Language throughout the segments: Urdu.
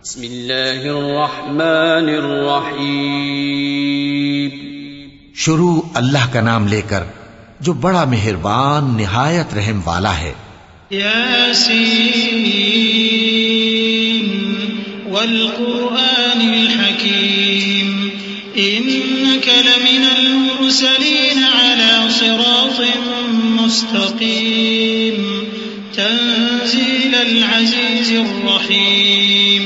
بسم اللہ الرحمن الرحیم. شروع اللہ کا نام لے کر جو بڑا مہربان نہایت رحم والا ہے. یاسین والقرآن الحکیم انک لمن المرسلین علی صراط مستقیم تنزیل العزیز الرحیم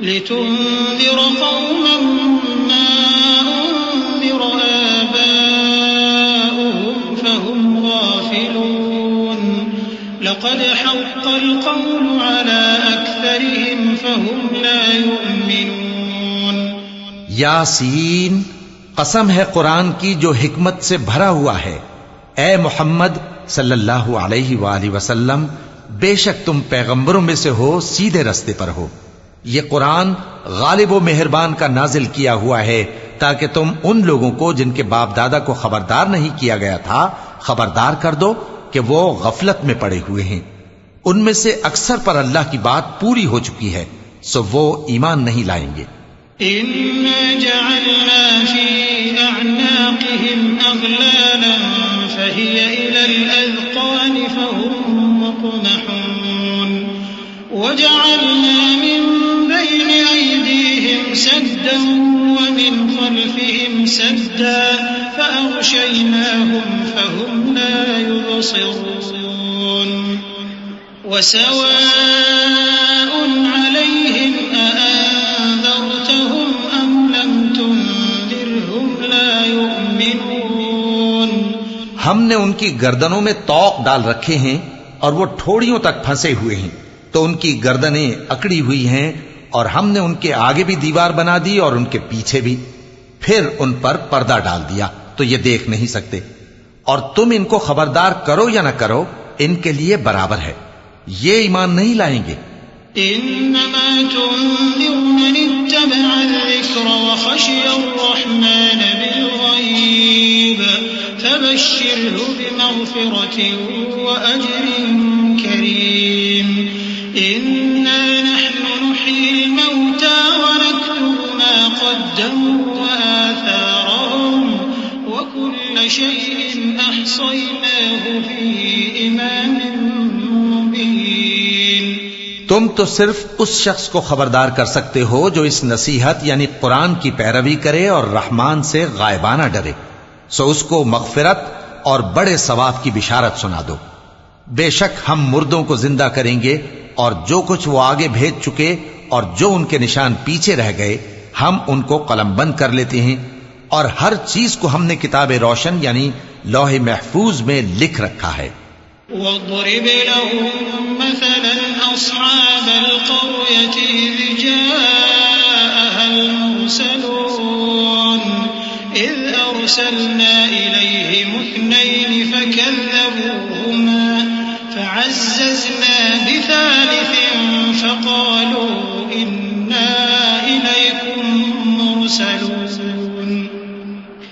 لتنذر قوما ما انذر آباؤهم فهم غافلون لقد حق القول على أكثرهم فهم لا يؤمنون. یاسین، قسم ہے قرآن کی جو حکمت سے بھرا ہوا ہے. اے محمد صلی اللہ علیہ وآلہ وسلم، بے شک تم پیغمبروں میں سے ہو، سیدھے رستے پر ہو. یہ قرآن غالب و مہربان کا نازل کیا ہوا ہے تاکہ تم ان لوگوں کو جن کے باپ دادا کو خبردار نہیں کیا گیا تھا خبردار کر دو کہ وہ غفلت میں پڑے ہوئے ہیں. ان میں سے اکثر پر اللہ کی بات پوری ہو چکی ہے، سو وہ ایمان نہیں لائیں گے. إنا جعلنا في أعناقهم أغلالا فهي إلى الأذقان فهم مقمحون وجعلنا من بين أيديهم سدا ومن خلفهم سدا فأغشيناهم فهم لا يبصرون. وسواء عليهم أأنذرتهم أم لم تنذرهم لا يؤمنون. ہم نے ان کی گردنوں میں طوق ڈال رکھے ہیں اور وہ ٹھوڑیوں تک پھنسے ہوئے ہیں، تو ان کی گردنیں اکڑی ہوئی ہیں، اور ہم نے ان کے آگے بھی دیوار بنا دی اور ان کے پیچھے بھی، پھر ان پر پردہ ڈال دیا تو یہ دیکھ نہیں سکتے. اور تم ان کو خبردار کرو یا نہ کرو، ان کے لیے برابر ہے، یہ ایمان نہیں لائیں گے. إنما تنذر من اتبع الذكر وخشي الرحمن بالغيب فبشره بمغفرة وأجر كريم. إنا نحن نحيي الموتى ونكتب ما قدموا وآثارهم وكل شيء أحصيناه في إمام مبين. تم تو صرف اس شخص کو خبردار کر سکتے ہو جو اس نصیحت یعنی قرآن کی پیروی کرے اور رحمان سے غائبانہ ڈرے، سو اس کو مغفرت اور بڑے ثواب کی بشارت سنا دو. بے شک ہم مردوں کو زندہ کریں گے، اور جو کچھ وہ آگے بھیج چکے اور جو ان کے نشان پیچھے رہ گئے ہم ان کو قلم بند کر لیتے ہیں، اور ہر چیز کو ہم نے کتاب روشن یعنی لوح محفوظ میں لکھ رکھا ہے. واضرب لهم مثلا أصحاب القرية إذ جاءها المرسلون إذ أرسلنا إليهم اثنين فكذبوهما فعززنا بثالث فقالوا إنا إليكم مرسلون.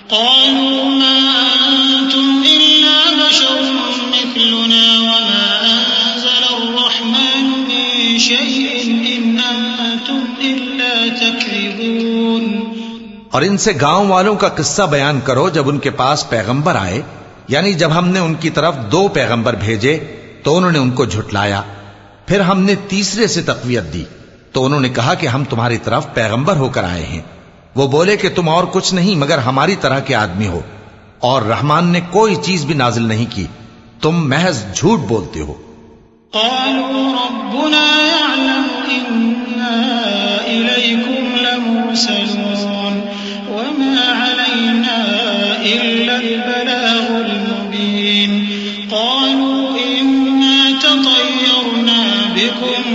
قالوا ما أنتم إلا بشر مثلنا وما أنزل الرحمن من شيء إن أنتم إلا تكذبون. اور ان سے گاؤں والوں کا قصہ بیان کرو جب ان کے پاس پیغمبر آئے، یعنی جب ہم نے ان کی طرف 2 پیغمبر بھیجے تو انہوں نے ان کو جھٹلایا، پھر ہم نے تیسرے سے تقویت دی تو انہوں نے کہا کہ ہم تمہاری طرف پیغمبر ہو کر آئے ہیں. وہ بولے کہ تم اور کچھ نہیں مگر ہماری طرح کے آدمی ہو، اور رحمان نے کوئی چیز بھی نازل نہیں کی، تم محض جھوٹ بولتے ہو. قالوا ربنا يعلم إنا إليكم لمرسلون وما علينا إلا البلاغ المبين. قالوا إنا تطيرنا بكم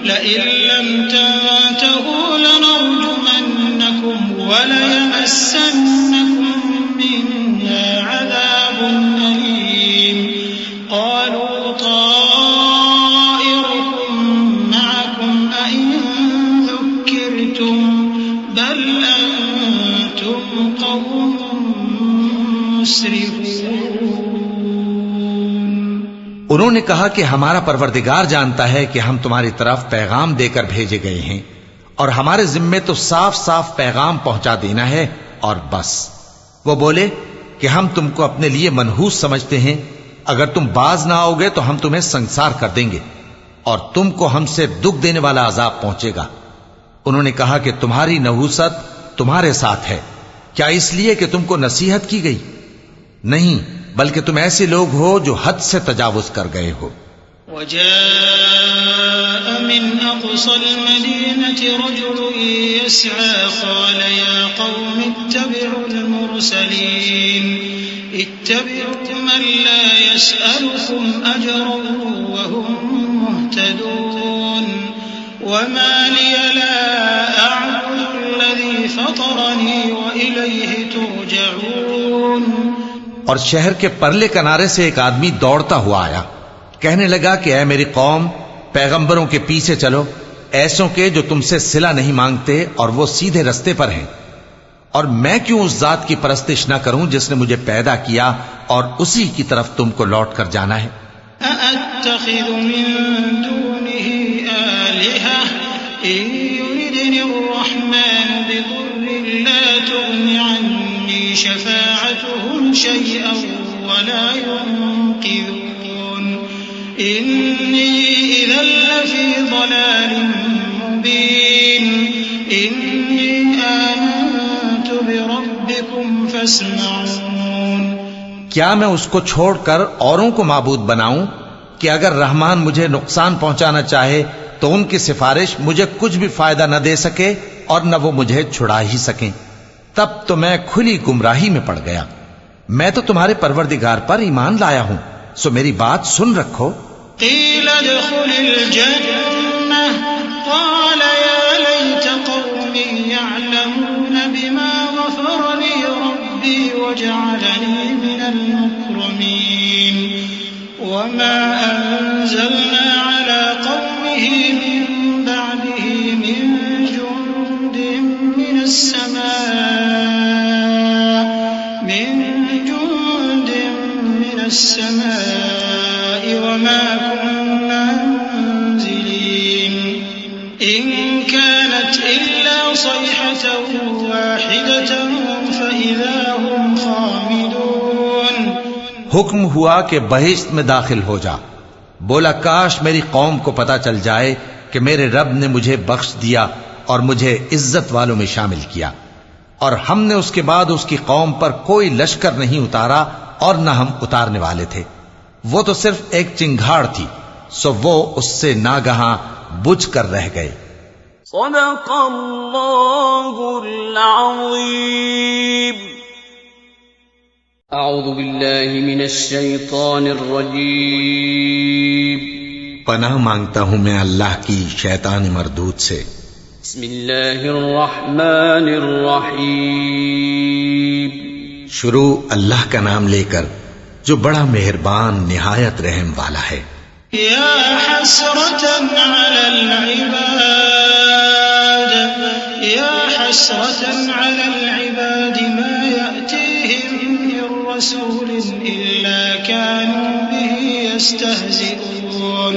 لئن لم تنتهوا لنرجمنكم وليمسنكم منا عذاب أليم. قالوا طائركم معكم أئن ذكرتم بل أنتم قوم مسرفون. انہوں نے کہا کہ ہمارا پروردگار جانتا ہے کہ ہم تمہاری طرف پیغام دے کر بھیجے گئے ہیں، اور ہمارے ذمے تو صاف صاف پیغام پہنچا دینا ہے اور بس۔ وہ بولے کہ ہم تم کو اپنے لیے منحوس سمجھتے ہیں، اگر تم باز نہ آؤ گے تو ہم تمہیں سنسار کر دیں گے اور تم کو ہم سے دکھ دینے والا عذاب پہنچے گا۔ انہوں نے کہا کہ تمہاری نحوست تمہارے ساتھ ہے، کیا اس لیے کہ تم کو نصیحت کی گئی؟ نہیں، بلکہ تم ایسے لوگ ہو جو حد سے تجاوز کر گئے ہو۔ وجاء من أقصى المدينة رجل يسعى قال يا قوم اتبعوا المرسلين اتبعوا من لا يسألكم أجرا وهم مهتدون وما لي لا أعبد الذي فطرني وإليه ترجعون۔ اور شہر کے پرلے کنارے سے ایک آدمی دوڑتا ہوا آیا، کہنے لگا کہ اے میری قوم، پیغمبروں کے پیچھے چلو، ایسوں کے جو تم سے صلہ نہیں مانگتے اور وہ سیدھے رستے پر ہیں، اور میں کیوں اس ذات کی پرستش نہ کروں جس نے مجھے پیدا کیا اور اسی کی طرف تم کو لوٹ کر جانا ہے۔ أأتخذ من دونه آلهة إن يردني الرحمن بضر لا تغن عني شفاعتهم شيئا ولا ينقذون إني إذا لفي ضلال مبين إني آمنت بربكم فاسمعون۔ کیا میں اس کو چھوڑ کر اوروں کو معبود بناؤں کہ اگر رحمان مجھے نقصان پہنچانا چاہے تو ان کی سفارش مجھے کچھ بھی فائدہ نہ دے سکے اور نہ وہ مجھے چھڑا ہی سکیں؟ تب تو میں کھلی گمراہی میں پڑ گیا۔ میں تو تمہارے پروردگار پر ایمان لایا ہوں، سو میری بات سن رکھو۔ قيل ادخل الجنة قال يا ليت قومي يعلمون بما غفر لي ربي وجعلني من المكرمين وما أنزلنا على قومه من بعده من جند من السماء وما كنا منزلين إن كانت إلا صيحة واحدة فإذا هم خامدون۔ حکم ہوا کہ بہشت میں داخل ہو جا۔ بولا کاش میری قوم کو پتا چل جائے کہ میرے رب نے مجھے بخش دیا اور مجھے عزت والوں میں شامل کیا، اور ہم نے اس کے بعد اس کی قوم پر کوئی لشکر نہیں اتارا اور نہ ہم اتارنے والے تھے۔ وہ تو صرف ایک چنگھاڑ تھی، سو وہ اس سے ناگہاں بجھ کر رہ گئے۔ صدق اللہ العظیم۔ اعوذ باللہ من الشیطان الرجیم۔ پناہ مانگتا ہوں میں اللہ کی شیطان مردود سے۔ بسم اللہ الرحمن الرحیم۔ شروع اللہ کا نام لے کر جو بڑا مہربان نہایت رحم والا ہے۔ یا حسرة على العباد یا حسرة على العباد ما يأتيهم من رسول إلا كانوا به يستهزئون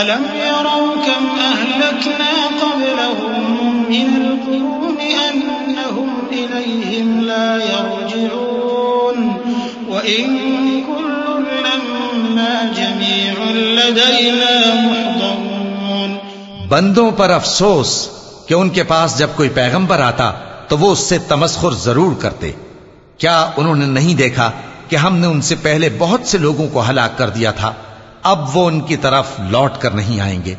ألم يروا كم أهلكنا قبلهم من القرون أنهم إليهم لا يرجعون وإن كل لما جميع لدينا محضرون۔ بندوں پر افسوس کہ ان کے پاس جب کوئی پیغمبر آتا تو وہ اس سے تمسخر ضرور کرتے۔ کیا انہوں نے نہیں دیکھا کہ ہم نے ان سے پہلے بہت سے لوگوں کو ہلاک کر دیا تھا؟ اب وہ ان کی طرف لوٹ کر نہیں آئیں گے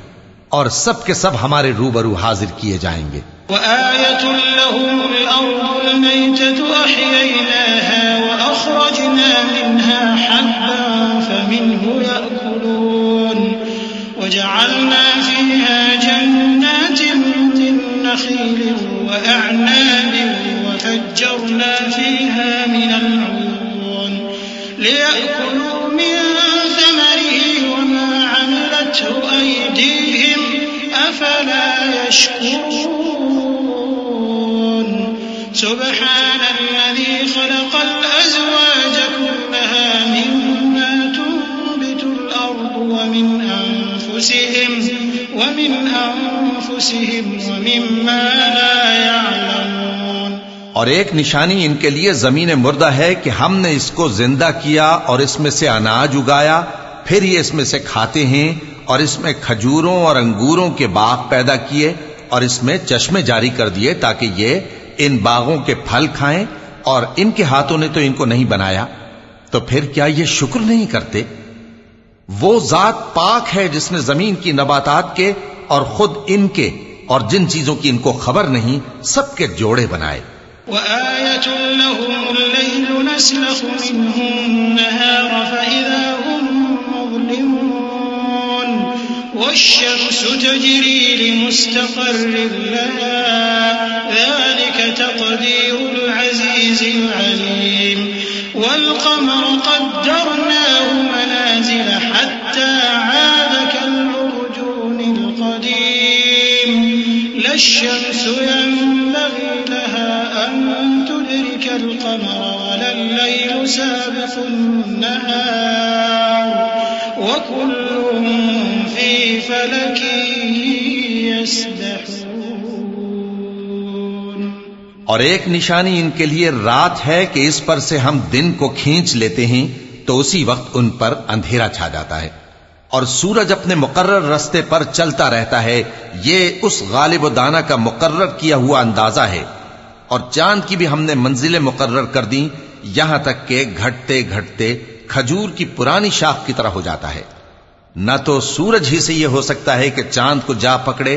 اور سب کے سب ہمارے روبرو حاضر کیے جائیں گے۔ وآية لهم الأرض الميتة أحييناها وأخرجنا منها حبا فمنه يأكلون وجعلنا فيها جنات من نخيل وأعناب وفجرنا فيها من العيون ليأكلوا من ثمره وما عملته أيديهم أفلا يشكرون سبحان الذي خلق الأزواج كلها مما تنبت الأرض ومن أنفسهم ومما لا يعلمون. اور ایک نشانی ان کے لیے زمین مردہ ہے کہ ہم نے اس کو زندہ کیا اور اس میں سے اناج اگایا، پھر یہ اس میں سے کھاتے ہیں، اور اس میں کھجوروں اور انگوروں کے باغ پیدا کیے اور اس میں چشمے جاری کر دیے تاکہ یہ ان باغوں کے پھل کھائیں، اور ان کے ہاتھوں نے تو ان کو نہیں بنایا، تو پھر کیا یہ شکر نہیں کرتے؟ وہ ذات پاک ہے جس نے زمین کی نباتات کے اور خود ان کے اور جن چیزوں کی ان کو خبر نہیں سب کے جوڑے بنائے. وآية لهم الليل نسلخ منه النهار فإذا هم مظلمون والشمس تجري لمستقر لها ذلك تقدير العزيز العليم والقمر قدرناه منازل حتى عاد كالعرجون القديم لا الشمس ينبغي لها أن تدرك القمر ولا الليل سابق النهار وكل في فلك يسبحون. اور ایک نشانی ان کے لیے رات ہے کہ اس پر سے ہم دن کو کھینچ لیتے ہیں تو اسی وقت ان پر اندھیرا چھا جاتا ہے، اور سورج اپنے مقرر رستے پر چلتا رہتا ہے. یہ اس غالب و دانا کا مقرر کیا ہوا اندازہ ہے. اور چاند کی بھی ہم نے منزلیں مقرر کر دیں یہاں تک کہ گھٹتے گھٹتے کھجور کی پرانی شاخ کی طرح ہو جاتا ہے. نہ تو سورج ہی سے یہ ہو سکتا ہے کہ چاند کو جا پکڑے،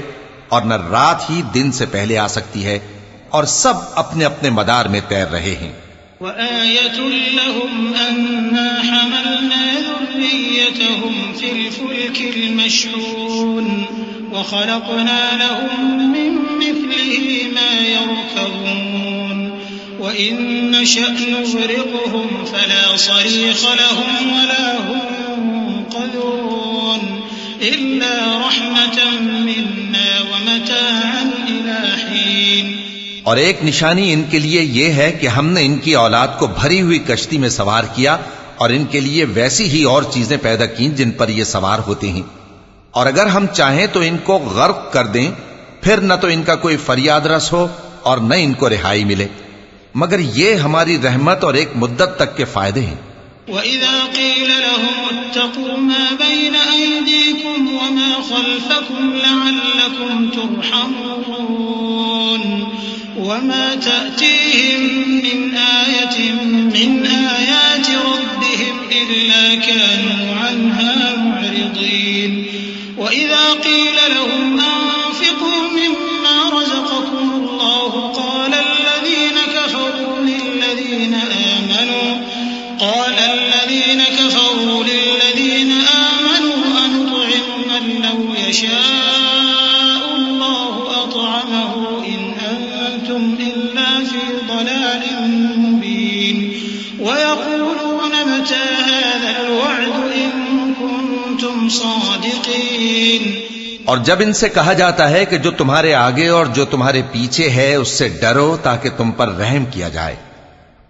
اور نہ رات ہی دن سے پہلے آ سکتی ہے، اور سب اپنے اپنے مدار میں تیر رہے ہیں. وآية لهم أنا حملنا ذريتهم في الفلك المشحون وخلقنا لهم من مثله ما يركبون وإن نشأ نغرقهم فلا صريخ لهم ولا هم ينقذون إلا رحمة منا ومتاعا إلى حين. اور ایک نشانی ان کے لیے یہ ہے کہ ہم نے ان کی اولاد کو بھری ہوئی کشتی میں سوار کیا اور ان کے لیے ویسی ہی اور چیزیں پیدا کی جن پر یہ سوار ہوتے ہیں، اور اگر ہم چاہیں تو ان کو غرق کر دیں، پھر نہ تو ان کا کوئی فریاد رس ہو اور نہ ان کو رہائی ملے، مگر یہ ہماری رحمت اور ایک مدت تک کے فائدے ہیں. وَإِذَا قِيلَ لَهُمُ اتَّقُوا مَا بَيْنَ أَيْدِيكُمْ وَمَا خَلْفَكُمْ لَعَلَّكُمْ تُرْحَمُونَ وَمَا تَأْتِيهِمْ مِنْ آيَةٍ مِنْ آيَاتِ رَبِّهِمْ إِلَّا كَانُوا عَنْهَا مُعْرِضِينَ وَإِذَا قِيلَ لَهُمْ أَنفِقُوا مِمَّا رَزَقَكُمُ اللَّهُ قَالَ الَّذِينَ كَفَرُوا لِلَّذِينَ آمَنُوا أَنُطْعِمُ مَن لَّوْ يَشَاءُ اللَّهُ أَطْعَمَهُ إِنْ أَنتُمْ إِلَّا فِي ضَلَالٍ مُّبِينٍ وَيَقُولُونَ مَتَىٰ هَٰذَا الْوَعْدُ إِن كُنتُمْ صَادِقِينَ. اور جب ان سے کہا جاتا ہے کہ جو تمہارے آگے اور جو تمہارے پیچھے ہے اس سے ڈرو تاکہ تم پر رحم کیا جائے،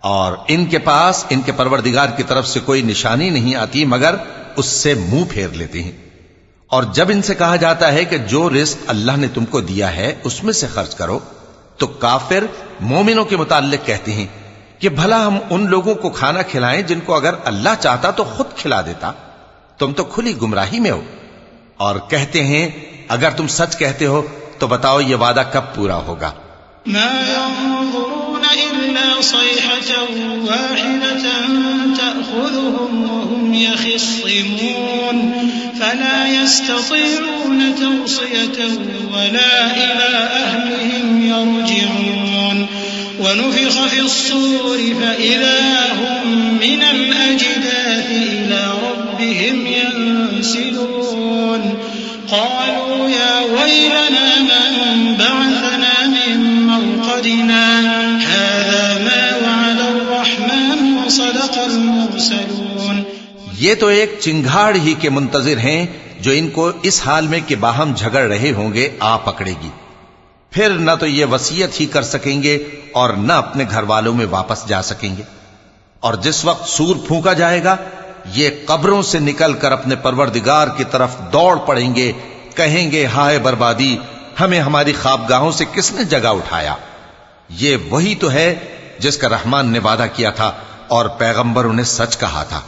اور ان کے پاس ان کے پروردگار کی طرف سے کوئی نشانی نہیں آتی مگر اس سے منہ پھیر لیتے ہیں. اور جب ان سے کہا جاتا ہے کہ جو رزق اللہ نے تم کو دیا ہے اس میں سے خرچ کرو، تو کافر مومنوں کے متعلق کہتے ہیں کہ بھلا ہم ان لوگوں کو کھانا کھلائیں جن کو اگر اللہ چاہتا تو خود کھلا دیتا، تم تو کھلی گمراہی میں ہو. اور کہتے ہیں اگر تم سچ کہتے ہو تو بتاؤ یہ وعدہ کب پورا ہوگا. ما ينظرون إلا صيحة واحدة تأخذهم وهم يخصمون فلا يستطيعون توصية ولا إلى أهلهم يرجعون ونفخ في الصور فإذا هم من الأجداث إلى ربهم ينسلون قالوا يا ويلنا من بعثنا من مرقدنا هذا ما وعد الرحمن وصدق المرسلون. یہ تو ایک چنگھاڑ ہی کے منتظر ہیں جو ان کو اس حال میں کہ باہم جھگڑ رہے ہوں گے آ پکڑے گی، پھر نہ تو یہ وصیت ہی کر سکیں گے اور نہ اپنے گھر والوں میں واپس جا سکیں گے. اور جس وقت سور پھونکا جائے گا یہ قبروں سے نکل کر اپنے پروردگار کی طرف دوڑ پڑیں گے، کہیں گے ہائے بربادی، ہمیں ہماری خوابگاہوں سے کس نے جگہ اٹھایا؟ یہ وہی تو ہے جس کا رحمان نے وعدہ کیا تھا اور پیغمبروں نے سچ کہا تھا.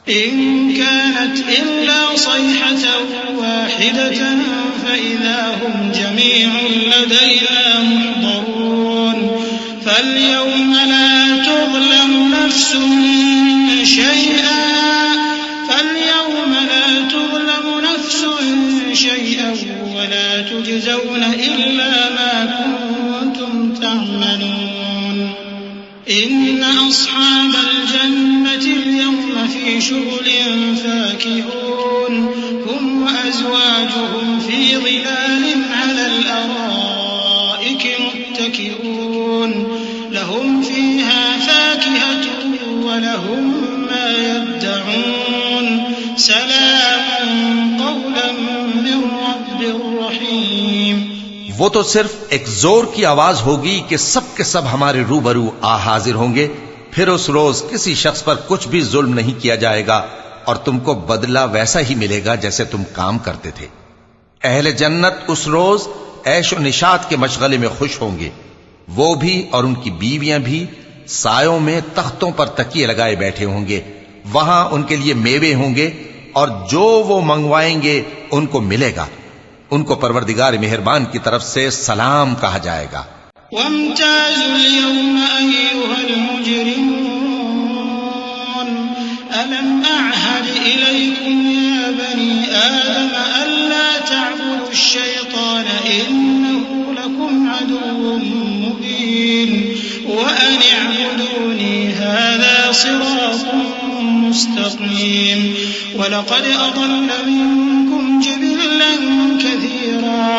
إن كانت إلا صيحة واحدة فإذا هم جميع لدينا محضرون فاليوم لا تظلم نفس شيئا ولا تجزون إلا ما كنتم تعملون إن أصحاب الجنة اليوم في شغل فاكهون هم وأزواجهم في ظلال على الأرائك متكئون لهم فيها فاكهة ولهم ما يدعون سلام قولا من رب رحيم. وہ تو صرف ایک زور کی آواز ہوگی کہ سب کے سب ہمارے روبرو آ حاضر ہوں گے. پھر اس روز کسی شخص پر کچھ بھی ظلم نہیں کیا جائے گا اور تم کو بدلہ ویسا ہی ملے گا جیسے تم کام کرتے تھے. اہل جنت اس روز عیش و نشاط کے مشغلے میں خوش ہوں گے. وہ بھی اور ان کی بیویاں بھی سایوں میں تختوں پر تکیے لگائے بیٹھے ہوں گے. وہاں ان کے لیے میوے ہوں گے اور جو وہ منگوائیں گے ان کو ملے گا. ان کو پروردگار مہربان کی طرف سے سلام کہا جائے گا. وامتازوا اليوم أيها المجرمون ألم أعهد إليكم يا بني آدم ألا تعبدوا الشيطان إنه لكم عدو مبين وأن اعبدوني هذا صراط مستقيم ولقد أضل منكم جبلا كثيرا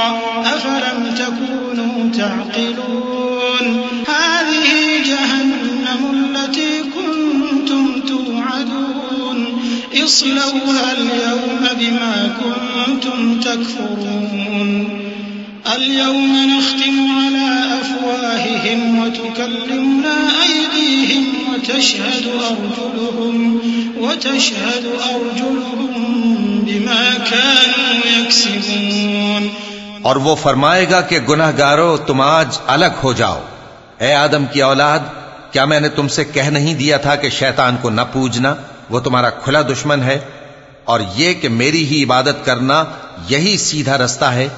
أفلم تكونوا تعقلون هذه جهنم التي كنتم توعدون اصلوها اليوم بما كنتم تكفرون اليوم نختم على أفواههم وتكلمنا أيديهم وتشهد أرجلهم بما كانوا يكسبون. اور وہ فرمائے گا کہ گناہگارو تم آج الگ ہو جاؤ. اے آدم کی اولاد، کیا میں نے تم سے کہہ نہیں دیا تھا کہ شیطان کو نہ پوجنا، وہ تمہارا کھلا دشمن ہے، اور یہ کہ میری ہی عبادت کرنا یہی سیدھا رستہ ہے.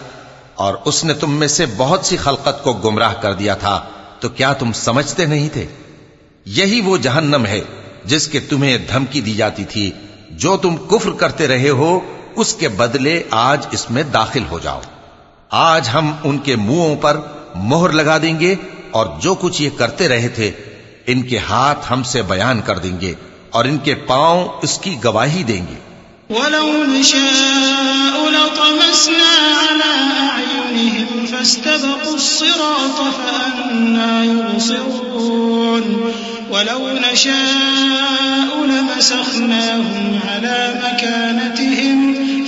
اور اس نے تم میں سے بہت سی خلقت کو گمراہ کر دیا تھا، تو کیا تم سمجھتے نہیں تھے؟ یہی وہ جہنم ہے جس کے تمہیں دھمکی دی جاتی تھی. جو تم کفر کرتے رہے ہو اس کے بدلے آج اس میں داخل ہو جاؤ. آج ہم ان کے منہوں پر مہر لگا دیں گے اور جو کچھ یہ کرتے رہے تھے ان کے ہاتھ ہم سے بیان کر دیں گے اور ان کے پاؤں اس کی گواہی دیں گے. وَلَوْ نَشَاءُ لَطَمَسْنَا عَلَىٰ أَعْيُنِهِمْ فَاسْتَبَقُوا الصِّرَاطَ فَأَنَّىٰ يُبْصِرُونَ وَلَوْ نَشَاءُ لَمَسَخْنَاهُمْ عَلَىٰ مَكَانَتِهِمْ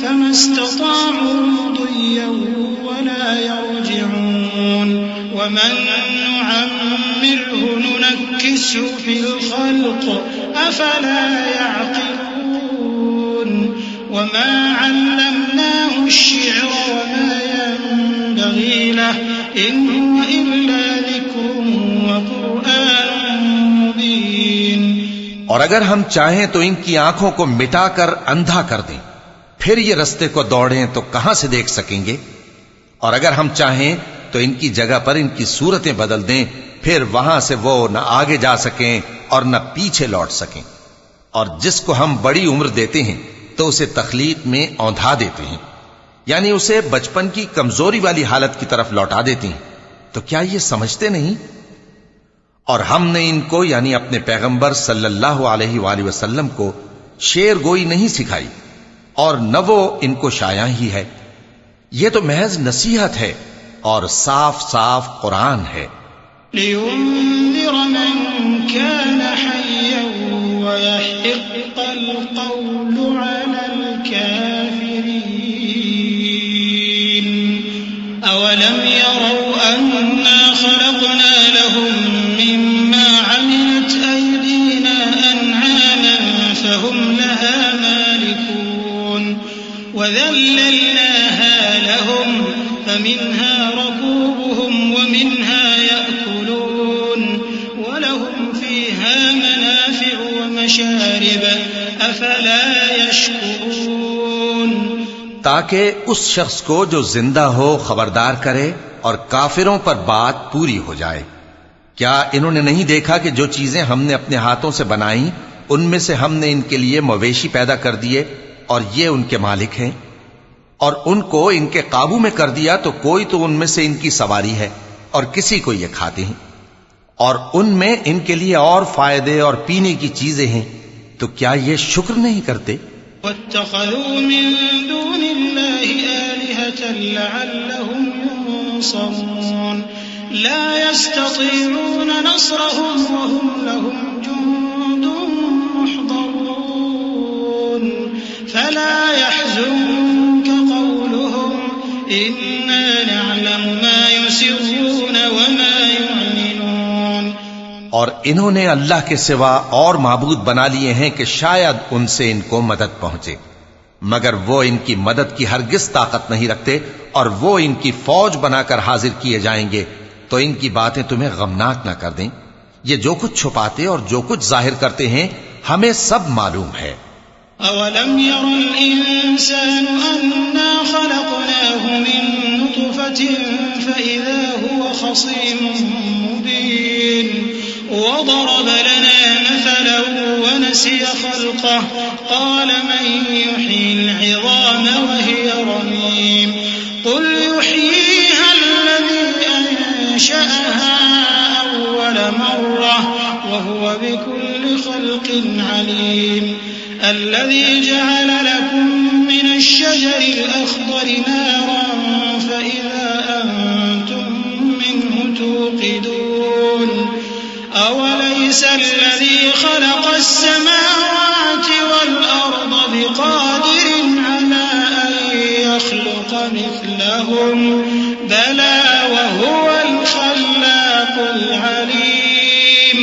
فَمَا اسْتَطَاعُوا مُضِيًّا وَلَا يَرْجِعُونَ وَمَن نُّعَمِّرْهُ نُنَكِّسْهُ فِي الْخَلْقِ أَفَلَا يَعْقِلُونَ وما علمناه الشعر وما ينبغي له إن هو إلا ذكر وقرآن مبين. اور اگر ہم چاہیں تو ان کی آنکھوں کو مٹا کر اندھا کر دیں، پھر یہ رستے کو دوڑیں تو کہاں سے دیکھ سکیں گے؟ اور اگر ہم چاہیں تو ان کی جگہ پر ان کی صورتیں بدل دیں، پھر وہاں سے وہ نہ آگے جا سکیں اور نہ پیچھے لوٹ سکیں. اور جس کو ہم بڑی عمر دیتے ہیں تو اسے تخلیق میں اوندھا دیتے ہیں، یعنی اسے بچپن کی کمزوری والی حالت کی طرف لوٹا دیتے ہیں. تو کیا یہ سمجھتے نہیں؟ اور ہم نے ان کو یعنی اپنے پیغمبر صلی اللہ علیہ وآلہ وسلم کو شعر گوئی نہیں سکھائی اور نہ وہ ان کو شایع ہی ہے. یہ تو محض نصیحت ہے اور صاف صاف قرآن ہے. لِيُنذِرَ مَن كَانَ حَيًّا وَيَحِقَّ الْقَوْلُ عَلَى الْكَافِرِينَ أَوَلَمْ يَرَوْا أَنَّا خَلَقْنَا لَهُم مِّمَّا عَمِلَتْ أَيْدِينَا أَنْعَامًا فَهُمْ لَهَا مَالِكُونَ وَذَلَّلْنَاهَا لَهُمْ فمنها ركوبهم ومنها يأكلون ولهم فيها منافع ومشارب أفلا يشكرون تاکہ اس شخص کو جو زندہ ہو خبردار کرے اور کافروں پر بات پوری ہو جائے. کیا انہوں نے نہیں دیکھا کہ جو چیزیں ہم نے اپنے ہاتھوں سے بنائیں ان میں سے ہم نے ان کے لیے مویشی پیدا کر دیے اور یہ ان کے مالک ہیں، اور ان کو ان کے قابو میں کر دیا تو کوئی تو ان میں سے ان کی سواری ہے اور کسی کو یہ کھاتے ہیں، اور ان میں ان کے لیے اور فائدے اور پینے کی چیزیں ہیں، تو کیا یہ شکر نہیں کرتے؟ واتخذوا من دون الله آلهة لعلهم ينصرون لا يستطيعون نصرهم وهم لهم جند محضرون فلا يحزنك قولهم إنا نعلم ما يسرون وما يعلنون. اور انہوں نے اللہ کے سوا اور معبود بنا لیے ہیں کہ شاید ان سے ان کو مدد پہنچے، مگر وہ ان کی مدد کی ہرگز طاقت نہیں رکھتے، اور وہ ان کی فوج بنا کر حاضر کیے جائیں گے تو ان کی باتیں تمہیں غمناک نہ کر دیں. یہ جو کچھ چھپاتے اور جو کچھ ظاہر کرتے ہیں ہمیں سب معلوم ہے. أَوَلَمْ يَرَ الْإِنسَانُ أَنَّا خَلَقْنَاهُ مِن نُّطْفَةٍ فَإِذَا هُوَ خَصِيمٌ مُّبِينٌ وَضَرَبَ لَنَا مَثَلًا وَنَسِيَ خَلْقَهُ قَالَ مَن يُحْيِي الْعِظَامَ وَهِيَ رَمِيمٌ قُلْ يُحْيِيهَا الَّذِي أَنشَأَهَا أَوَّلَ مَرَّةٍ وَهُوَ بِكُلِّ خَلْقٍ عَلِيمٌ الذي جعل لكم من الشجر الأخضر نارا فإذا أنتم منه توقدون أوليس الذي خلق السماوات والأرض بقادر على أن يخلق مثلهم بلى وهو الخلاق العليم.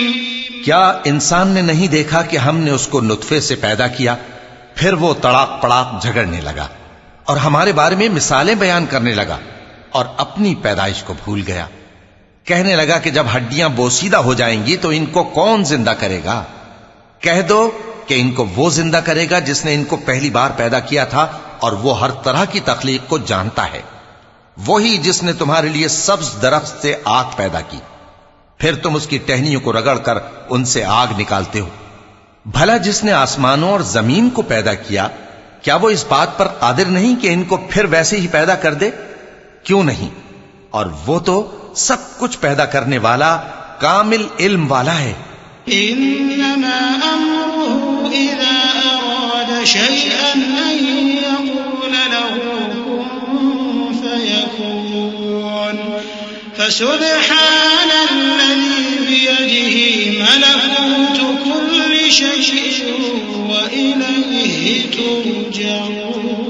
کیا انسان نے نہیں دیکھا کہ ہم نے اس کو نطفے سے پیدا کیا، پھر وہ تڑاک پڑاک جھگڑنے لگا اور ہمارے بارے میں مثالیں بیان کرنے لگا اور اپنی پیدائش کو بھول گیا. کہنے لگا کہ جب ہڈیاں بوسیدہ ہو جائیں گی تو ان کو کون زندہ کرے گا؟ کہہ دو کہ ان کو وہ زندہ کرے گا جس نے ان کو پہلی بار پیدا کیا تھا، اور وہ ہر طرح کی تخلیق کو جانتا ہے. وہی جس نے تمہارے لیے سبز درخت سے آگ پیدا کی، پھر تم اس کی ٹہنیوں کو رگڑ کر ان سے آگ نکالتے ہو. بھلا جس نے آسمانوں اور زمین کو پیدا کیا، کیا وہ اس بات پر قادر نہیں کہ ان کو پھر ویسے ہی پیدا کر دے؟ کیوں نہیں؟ اور وہ تو سب کچھ پیدا کرنے والا، کامل علم والا ہے. انما امره اذا اراد شيئا ان يقول له كن فيكون فسبحان الذي بيده ملكوت كل شيء وإليه ترجعون.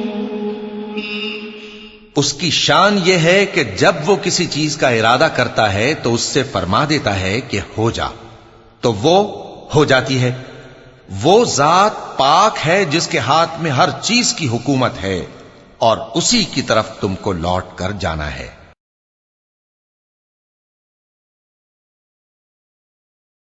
اس کی شان یہ ہے کہ جب وہ کسی چیز کا ارادہ کرتا ہے تو اس سے فرما دیتا ہے کہ ہو جا، تو وہ ہو جاتی ہے. وہ ذات پاک ہے جس کے ہاتھ میں ہر چیز کی حکومت ہے، اور اسی کی طرف تم کو لوٹ کر جانا ہے.